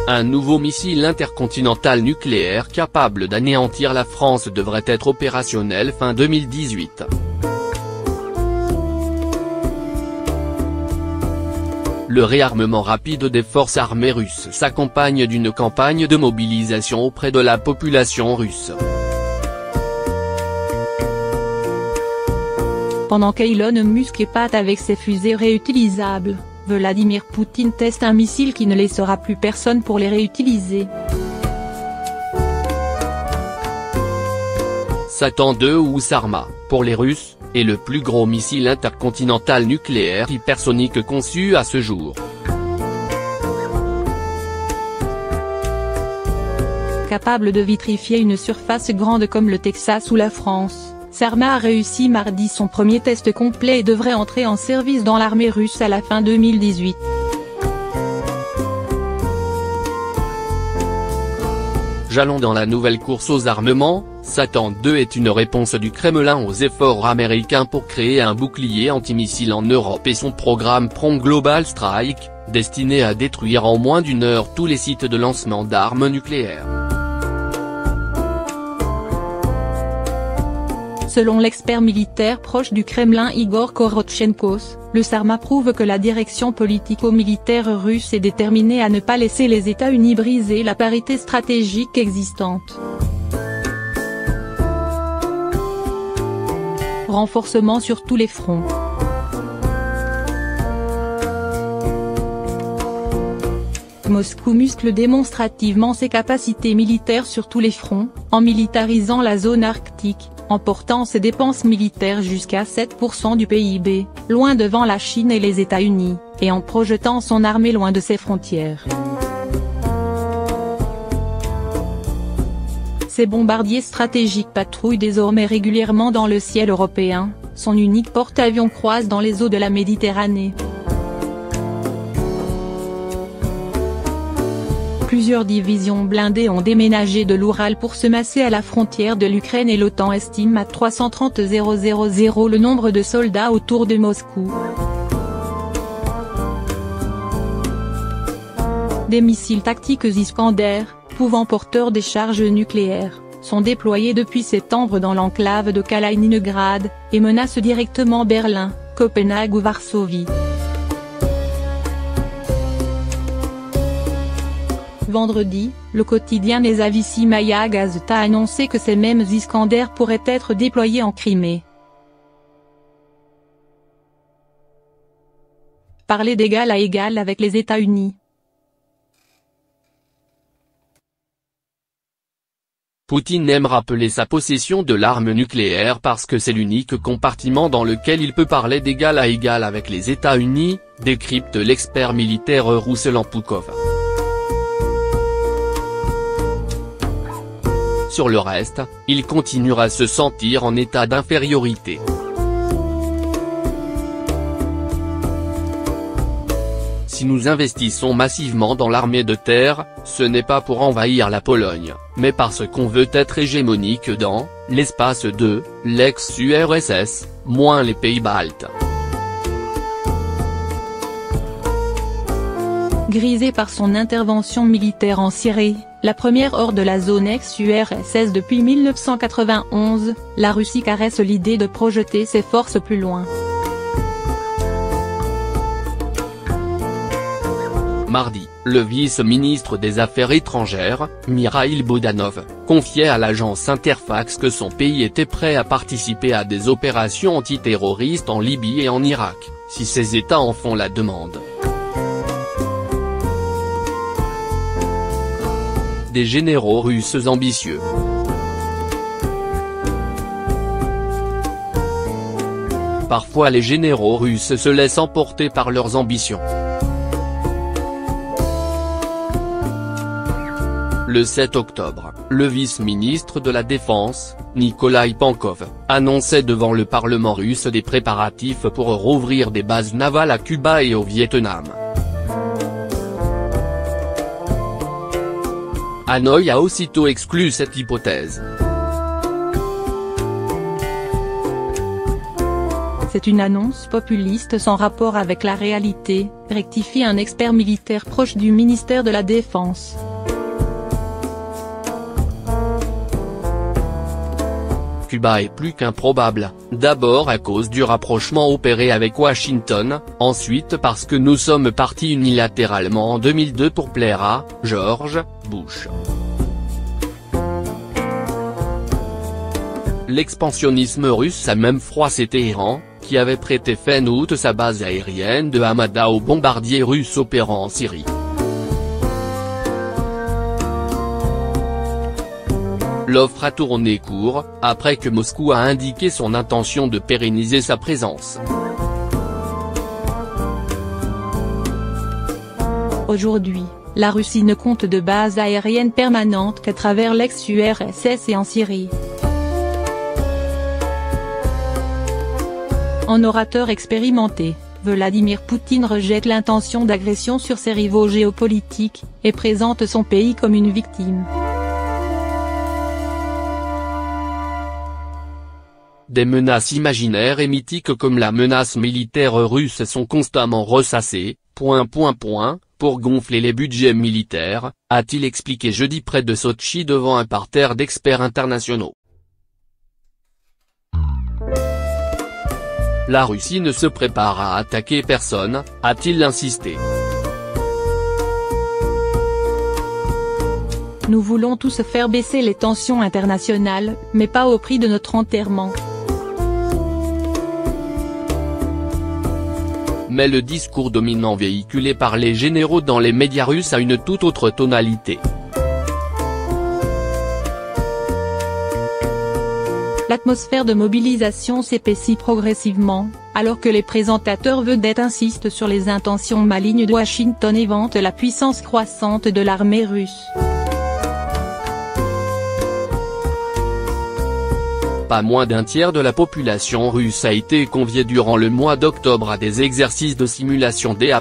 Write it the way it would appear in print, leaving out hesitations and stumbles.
Un nouveau missile intercontinental nucléaire capable d'anéantir la France devrait être opérationnel fin 2018. Le réarmement rapide des forces armées russes s'accompagne d'une campagne de mobilisation auprès de la population russe. Pendant qu'Elon Musk épate avec ses fusées réutilisables, Vladimir Poutine teste un missile qui ne laissera plus personne pour les réutiliser. Satan II ou Sarma, pour les Russes, est le plus gros missile intercontinental nucléaire hypersonique conçu à ce jour. Capable de vitrifier une surface grande comme le Texas ou la France, Sarma a réussi mardi son premier test complet et devrait entrer en service dans l'armée russe à la fin 2018. Jalons dans la nouvelle course aux armements, Satan II est une réponse du Kremlin aux efforts américains pour créer un bouclier antimissile en Europe et son programme Prompt Global Strike, destiné à détruire en moins d'une heure tous les sites de lancement d'armes nucléaires. Selon l'expert militaire proche du Kremlin Igor Korotchenkos, le Sarma prouve que la direction politico-militaire russe est déterminée à ne pas laisser les États-Unis briser la parité stratégique existante. Renforcement sur tous les fronts. Moscou muscle démonstrativement ses capacités militaires sur tous les fronts, en militarisant la zone arctique, en portant ses dépenses militaires jusqu'à 7% du PIB, loin devant la Chine et les États-Unis, et en projetant son armée loin de ses frontières. Ces bombardiers stratégiques patrouillent désormais régulièrement dans le ciel européen, son unique porte-avions croise dans les eaux de la Méditerranée. Plusieurs divisions blindées ont déménagé de l'Oural pour se masser à la frontière de l'Ukraine et l'OTAN estime à 330 000 le nombre de soldats autour de Moscou. Des missiles tactiques Iskander, pouvant porteurs des charges nucléaires, sont déployés depuis septembre dans l'enclave de Kaliningrad, et menacent directement Berlin, Copenhague ou Varsovie. Vendredi, le quotidien Nezavissimaya Gazeta a annoncé que ces mêmes Iskander pourraient être déployés en Crimée. Parler d'égal à égal avec les États-Unis. Poutine aime rappeler sa possession de l'arme nucléaire parce que c'est l'unique compartiment dans lequel il peut parler d'égal à égal avec les États-Unis, décrypte l'expert militaire Ruslan Pukov. Sur le reste, il continuera à se sentir en état d'infériorité. Si nous investissons massivement dans l'armée de terre, ce n'est pas pour envahir la Pologne, mais parce qu'on veut être hégémonique dans l'espace de l'ex-URSS, moins les pays baltes. Grisée par son intervention militaire en Syrie, la première hors de la zone ex-URSS depuis 1991, la Russie caresse l'idée de projeter ses forces plus loin. Mardi, le vice-ministre des Affaires étrangères, Mikhail Bodanov, confiait à l'agence Interfax que son pays était prêt à participer à des opérations antiterroristes en Libye et en Irak, si ces États en font la demande. Des généraux russes ambitieux. Parfois les généraux russes se laissent emporter par leurs ambitions. Le 7 octobre, le vice-ministre de la Défense, Nikolai Pankov, annonçait devant le Parlement russe des préparatifs pour rouvrir des bases navales à Cuba et au Vietnam. Hanoï a aussitôt exclu cette hypothèse. C'est une annonce populiste sans rapport avec la réalité, rectifie un expert militaire proche du ministère de la Défense. Cuba est plus qu'improbable, d'abord à cause du rapprochement opéré avec Washington, ensuite parce que nous sommes partis unilatéralement en 2002 pour plaire à George Bush. L'expansionnisme russe a même froissé Téhéran, qui avait prêté fin août sa base aérienne de Hamada aux bombardiers russes opérant en Syrie. L'offre a tourné court, après que Moscou a indiqué son intention de pérenniser sa présence. Aujourd'hui, la Russie ne compte de base aérienne permanente qu'à travers l'ex-URSS et en Syrie. En orateur expérimenté, Vladimir Poutine rejette l'intention d'agression sur ses rivaux géopolitiques, et présente son pays comme une victime. Des menaces imaginaires et mythiques comme la menace militaire russe sont constamment ressassées, pour gonfler les budgets militaires, a-t-il expliqué jeudi près de Sotchi devant un parterre d'experts internationaux. La Russie ne se prépare à attaquer personne, a-t-il insisté. Nous voulons tous faire baisser les tensions internationales, mais pas au prix de notre enterrement. Mais le discours dominant véhiculé par les généraux dans les médias russes a une toute autre tonalité. L'atmosphère de mobilisation s'épaissit progressivement, alors que les présentateurs vedettes insistent sur les intentions malignes de Washington et vantent la puissance croissante de l'armée russe. Pas moins d'un tiers de la population russe a été conviée durant le mois d'octobre à des exercices de simulation d'.